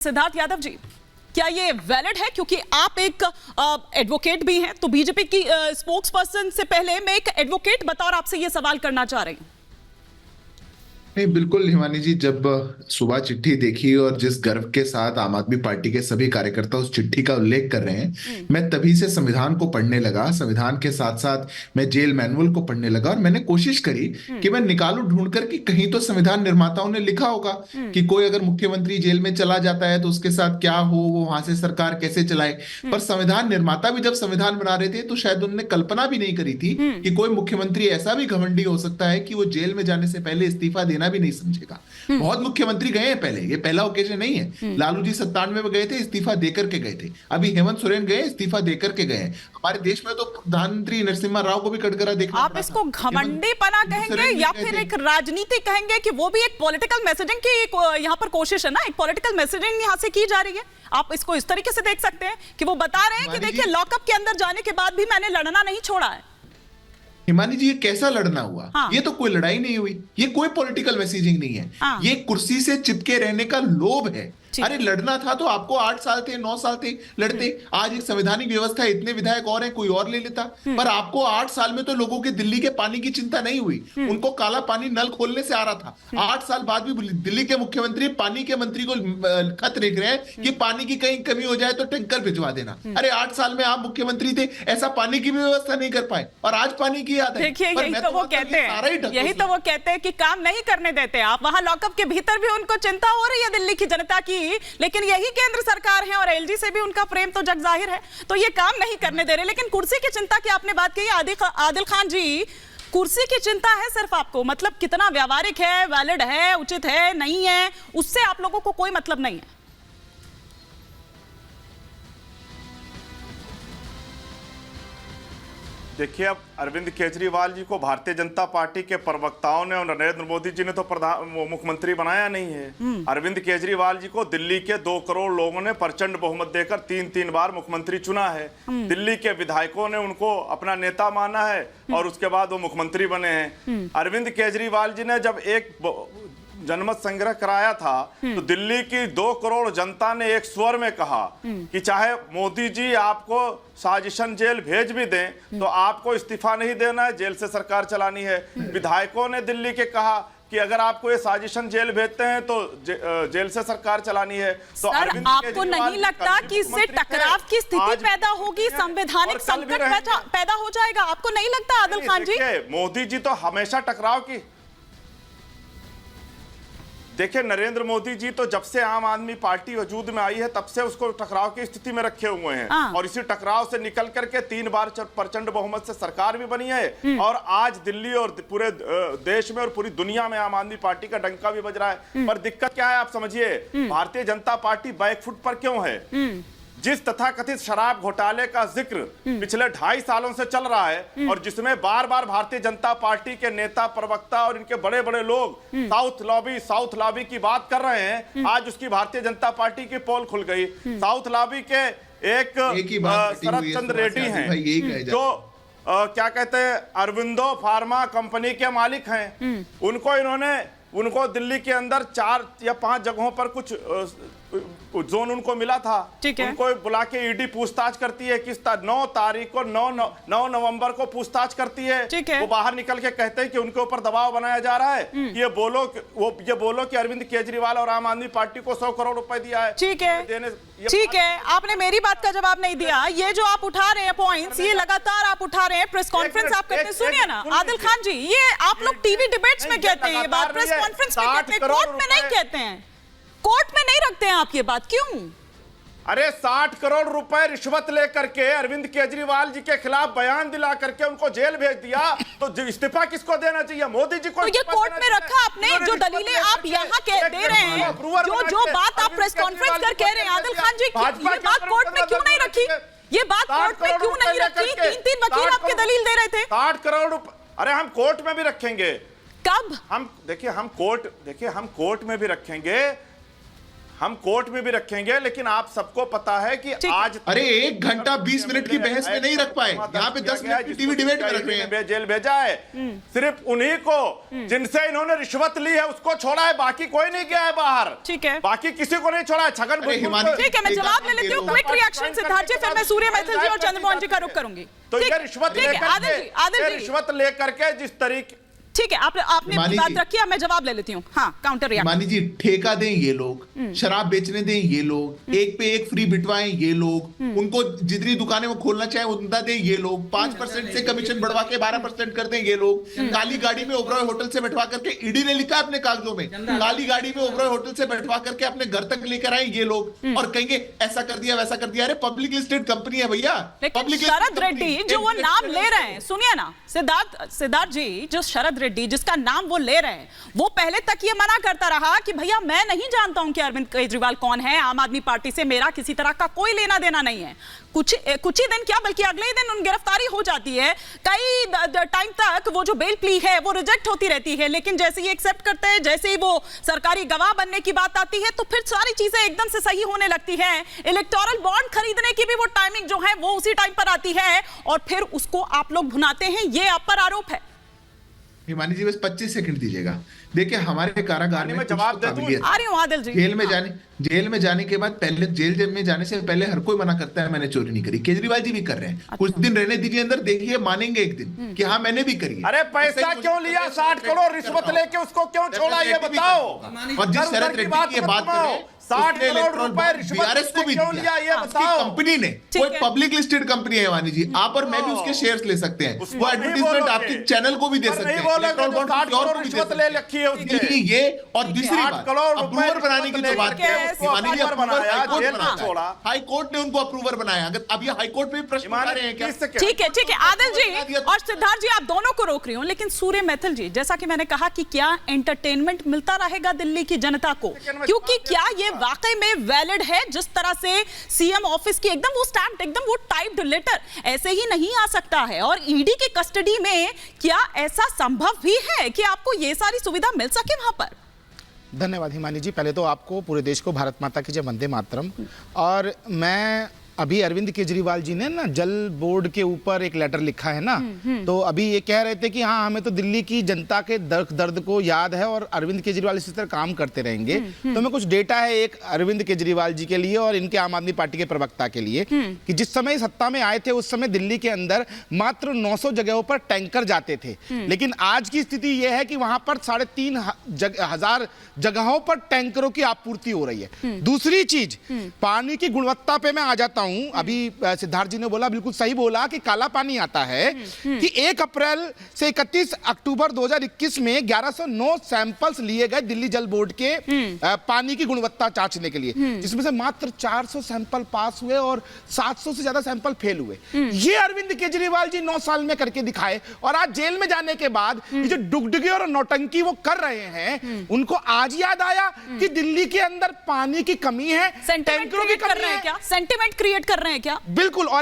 सिद्धार्थ यादव जी, क्या ये वैलिड है? क्योंकि आप एक एडवोकेट भी हैं, तो बीजेपी की स्पोक्स पर्सन से पहले मैं एक एडवोकेट बतौर आपसे ये सवाल करना चाह रही हूं। नहीं, बिल्कुल हिमानी जी, जब सुबह चिट्ठी देखी और जिस गर्व के साथ आम आदमी पार्टी के सभी कार्यकर्ता उस चिट्ठी का उल्लेख कर रहे हैं, मैं तभी से संविधान को पढ़ने लगा। संविधान के साथ साथ मैं जेल मैनुअल को पढ़ने लगा और मैंने कोशिश करी कि मैं निकालूं ढूंढ कर कि कहीं तो संविधान निर्माताओं ने लिखा होगा कि कोई अगर मुख्यमंत्री जेल में चला जाता है तो उसके साथ क्या हो, वो वहां से सरकार कैसे चलाए। पर संविधान निर्माता भी जब संविधान बना रहे थे तो शायद उन्होंने कल्पना भी नहीं करी थी कि कोई मुख्यमंत्री ऐसा भी घमंडी हो सकता है कि वो जेल में जाने से पहले इस्तीफा देना भी नहीं समझेगा। बहुत मुख्यमंत्री गए हैं पहले, ये पहला ओकेजन नहीं है। लालू जी 97 में गए थे, इस्तीफा देकर के गए थे। अभी हेमंत सोरेन गए, इस्तीफा देकर के गए। हमारे देश में तो प्रधानमंत्री नरसिम्हा राव को भी कटघरा देखना आप इसको घमंडीपना कहेंगे या फिर एक राजनीति कहेंगे कि वो भी एक पॉलिटिकल मैसेजिंग की यहाँ पर कोशिश है ना, एक पॉलिटिकल मैसेजिंग यहाँ से की जा रही है। आप इसको इस तरीके से देख सकते हैं कि वो बता रहे हैं कि देखिए लॉकअप के अंदर जाने के बाद भी मैंने लड़ना नहीं छोड़ा है। हिमानी जी, ये कैसा लड़ना हुआ? हाँ। ये तो कोई लड़ाई नहीं हुई, ये कोई पॉलिटिकल मैसेजिंग नहीं है। हाँ। ये कुर्सी से चिपके रहने का लोभ है। अरे लड़ना था तो आपको 8 साल थे, 9 साल थे, लड़ते। आज एक संवैधानिक व्यवस्था है, इतने विधायक और हैं, कोई और ले लेता। पर आपको 8 साल में तो लोगों के दिल्ली के पानी की चिंता नहीं हुई। उनको काला पानी नल खोलने से आ रहा था। 8 साल बाद भी दिल्ली के मुख्यमंत्री पानी के मंत्री को खत लिख रहे हैं कि पानी की कहीं कमी हो जाए तो टैंकर भिजवा देना। अरे 8 साल में आप मुख्यमंत्री थे, ऐसा पानी की भी व्यवस्था नहीं कर पाए और आज पानी की याद है। देखिए यही तो वो कहते हैं कि काम नहीं करने देते आप। वहां लॉकअप के भीतर भी उनको चिंता हो रही है दिल्ली की जनता की, लेकिन यही केंद्र सरकार है और एलजी से भी उनका प्रेम तो जग जाहिर है, तो ये काम नहीं करने दे रहे। लेकिन कुर्सी की चिंता की आपने बात की, आदिल खान जी, कुर्सी की चिंता है सिर्फ आपको, मतलब कितना व्यावहारिक है, वैलिड है, उचित है, नहीं है, उससे आप लोगों को कोई मतलब नहीं है। देखिए, अब अरविंद केजरीवाल जी को भारतीय जनता पार्टी के प्रवक्ताओं ने और नरेंद्र मोदी जी ने तो मुख्यमंत्री बनाया नहीं है। अरविंद केजरीवाल जी को दिल्ली के 2 करोड़ लोगों ने प्रचंड बहुमत देकर 3 बार मुख्यमंत्री चुना है। दिल्ली के विधायकों ने उनको अपना नेता माना है और उसके बाद वो मुख्यमंत्री बने हैं। अरविंद केजरीवाल जी ने जब एक जनमत संग्रह कराया था तो दिल्ली की 2 करोड़ जनता ने एक स्वर में कहा कि चाहे मोदी जी आपको साजिशन जेल भेज भी दें तो आपको इस्तीफा नहीं देना है, जेल से सरकार चलानी है। विधायकों ने दिल्ली के कहा कि अगर आपको ये साजिशन जेल भेजते हैं तो जेल से सरकार चलानी है। तो सर, आपको नहीं लगता कि इससे टकराव की स्थिति पैदा होगी, संवैधानिक संकट पैदा हो जाएगा? आपको नहीं लगता आदिल खान जी? मोदी जी तो हमेशा टकराव की, देखिए नरेंद्र मोदी जी तो जब से आम आदमी पार्टी वजूद में आई है तब से उसको टकराव की स्थिति में रखे हुए हैं और इसी टकराव से निकल करके 3 बार प्रचंड बहुमत से सरकार भी बनी है और आज दिल्ली और पूरे देश में और पूरी दुनिया में आम आदमी पार्टी का डंका भी बज रहा है। पर दिक्कत क्या है आप समझिए, भारतीय जनता पार्टी बैकफुट पर क्यों है? जिस तथाकथित शराब घोटाले का जिक्र पिछले 2.5 सालों से चल रहा है और जिसमें बार बार भारतीय जनता पार्टी के नेता, प्रवक्ता और इनके बड़े बड़े लोग साउथ लॉबी की बात कर रहे हैं, आज उसकी भारतीय जनता पार्टी की पोल खुल गई। साउथ लॉबी के एक शरद चंद्र रेड्डी हैं जो क्या कहते हैं अरविंदो फार्मा कंपनी के मालिक हैं। उनको दिल्ली के अंदर 4 या 5 जगहों पर कुछ जोन उनको मिला था, उनको बुला के ईडी पूछताछ करती है। किस 9 तारीख को 9 नवंबर को पूछताछ करती है। वो बाहर निकल के कहते हैं कि उनके ऊपर दबाव बनाया जा रहा है कि ये बोलो कि अरविंद केजरीवाल और आम आदमी पार्टी को 100 करोड़ रुपए दिया है। ठीक है, आपने मेरी बात का जवाब नहीं दिया। ये जो आप उठा रहे हैं पॉइंट्स, ये लगातार आप उठा रहे हैं, प्रेस कॉन्फ्रेंस आप करते हैं। सुनिए ना आदिल खान जी, ये आप लोग टीवी डिबेट्स में कहते हैं, ये बात प्रेस कॉन्फ्रेंस में कहते हैं, कोर्ट में नहीं कहते हैं, कोर्ट में नहीं रखते हैं आप ये बात, क्यों? अरे 60 करोड़ रुपए रिश्वत लेकर के अरविंद केजरीवाल जी के खिलाफ बयान दिला करके उनको जेल भेज दिया, तो इस्तीफा किसको देना चाहिए? मोदी जी को। तो ये कोर्ट में रखा आपने, जो दलीलें आप यहाँ दे रहे हैं, जो बात आप प्रेस कॉन्फ्रेंस कर कह रहे हैं आदिल खान जी, ये बात कोर्ट में क्यों नहीं रखी? ये बात कोर्ट में क्यों नहीं रखी? 3 वकील आपके दलील दे रहे थे। 60 करोड़ रुपए, अरे हम कोर्ट में भी रखेंगे। कब? हम कोर्ट में भी रखेंगे। हम कोर्ट में भी रखेंगे, लेकिन आप सबको पता है कि आज अरे 1 घंटा 20 मिनट की बहस में नहीं रख पाए, यहाँ पे 10 मिनट की टीवी डिबेट में रख रहे हैं। जेल भेजा है सिर्फ उन्हीं को जिनसे इन्होंने रिश्वत ली है उसको छोड़ा है, बाकी कोई नहीं गया है बाहर। ठीक है, बाकी किसी को नहीं छोड़ा है। छगन भुजबल, ठीक है, मैं जवाब ले लेती हूँ। क्विक रिएक्शन सिद्धार्थ जी, फिर मैं सूर्य मैथिल जी और चंद्रमोहन जी का रुख करूंगी। तो ये रिश्वत लेकर के जिस तरीके, ठीक है, आपने बात रखी है, मैं जवाब ले लेती हूँ। हाँ, काउंटर रिएक्शन। मानी जी, ठेका दें ये लोग, शराब बेचने दें ये लोग, एक पे एक फ्री बिटवाएं ये लोग, उनको जितनी दुकानें वो खोलना चाहे उतना दें ये लोग, 5% से कमीशन बढ़वा के 12% कर दें ये लोग, काली गाड़ी में ओबरॉय होटल से बैठवा करके, ईडी ने लिखा अपने कागजों में, काली गाड़ी में ओबरॉय होटल से बैठवा करके अपने घर तक लेकर आए ये लोग, और कहेंगे ऐसा कर दिया वैसा कर दिया। अरे पब्लिक लिस्टेड कंपनी है भैया। लेकिन शरद रेड्डी जो वो नाम ले रहे हैं, सुनिए ना सिद्धार्थ जी, जो शरद रेड्डी जिसका नाम वो ले रहे हैं, वो पहले तक ये मना करता रहा कि भैया मैं नहीं जानता हूं कि अरविंद केजरीवाल कौन है, आम आदमी पार्टी से मेरा किसी तरह का कोई लेना देना नहीं है। कुछ ही दिन क्या, बल्कि अगले ही दिन उन गिरफ्तारी हो जाती है। कई टाइम तक वो जो बेल प्ली है वो रिजेक्ट होती रहती है, लेकिन जैसे ही एक्सेप्ट करते हैं, जैसे ही वो सरकारी गवाह बनने की बात आती है, तो फिर सारी चीजें एकदम से सही होने लगती है। इलेक्टोरल बॉन्ड खरीदने की भी वो टाइमिंग जो है वो उसी टाइम पर आती है, और फिर उसको आप लोग भुनाते हैं, ये आप पर आरोप है। हिमानी जी बस 25 सेकंड दीजिएगा। देखिए हमारे कारागार में जवाब दे दूं। आ रही हूं आदिल जी। जेल में जाने के बाद पहले जेल में जाने से पहले हर कोई मना करता है मैंने चोरी नहीं करी। केजरीवाल जी भी कर रहे हैं। कुछ दिन रहने दीजिए अंदर, देखिए मानेंगे एक दिन कि हाँ मैंने भी करी। अरे पैसा क्यों लिया? 60 करोड़ रिश्वत लेके उसको क्यों छोड़ा, ये बताओ। और जिस शरद रेड्डी की ये बात कर रहे हैं, 60 करोड़ रुपए रिश्वत को भी क्यों लिया, ये बताओ। कंपनी ने, कोई पब्लिक लिस्टेड कंपनी है वानी जी, आप और मैं भी उसके शेयर्स ले सकते हैं। वो एडवर्टाइजमेंट आपके चैनल को भी दे सकते हैं। रिश्वत ले रखी है उसने। ये और दूसरी बात, अप्रूवर बनाने की जो बात है, हाई कोर्ट ने उनको अप्रूवर बनाया। अगर अब ये हाई कोर्ट में प्रश्न उठा रहे हैं क्या? ठीक है आदिल जी और सिद्धार्थ जी, आप दोनों को रोक रही हूं, लेकिन सूर्य मैथिल जी, जैसा कि मैंने कहा कि क्या एंटरटेनमेंट मिलता रहेगा दिल्ली की जनता को, क्योंकि क्या ये वाकई में वैलिड है? जिस तरह से सीएम ऑफिस की एकदम वो स्टैम्प्ड, एकदम वो टाइप्ड लेटर ऐसे ही नहीं आ सकता है, और ईडी की कस्टडी में क्या ऐसा संभव भी है कि आपको ये सारी सुविधा मिल सके वहां पर? धन्यवाद हिमानी जी। पहले तो आपको, पूरे देश को भारत माता की जय, वंदे मातरम। और मैं अभी अरविंद केजरीवाल जी ने ना जल बोर्ड के ऊपर एक लेटर लिखा है ना, तो अभी ये कह रहे थे कि हाँ हमें तो दिल्ली की जनता के दर्द को याद है और अरविंद केजरीवाल इसी तरह काम करते रहेंगे। तो मैं कुछ डेटा है एक अरविंद केजरीवाल जी के लिए और इनके आम आदमी पार्टी के प्रवक्ता के लिए, कि जिस समय सत्ता में आए थे उस समय दिल्ली के अंदर मात्र 900 जगहों पर टैंकर जाते थे, लेकिन आज की स्थिति यह है कि वहां पर 3,500 जगहों पर टैंकरों की आपूर्ति हो रही है। दूसरी चीज, पानी की गुणवत्ता पे मैं आ जाता हूं। अभी सिद्धार्थ जी ने बोला, बिल्कुल सही बोला, कि काला पानी आता है कि 1 अप्रैल से 31 अक्टूबर 2021 में 1109 सैंपल्स लिए गए दिल्ली जल बोर्ड के पानी की गुणवत्ता जांचने के लिए, जिसमें से मात्र 400 सैंपल पास हुए और 700 से ज्यादा सैंपल फेल हुए। ये अरविंद केजरीवाल जी 9 साल में करके दिखाए, और आज जेल में जाने के बाद ये जो डुगडुगी और नौटंकी वो कर रहे हैं, उनको आज याद आया कि दिल्ली के अंदर पानी की कमी है, टैंकरों की कमी है। क्या सेंटिमेंट क्रिएट कर रहे हैं क्या? बिल्कुल।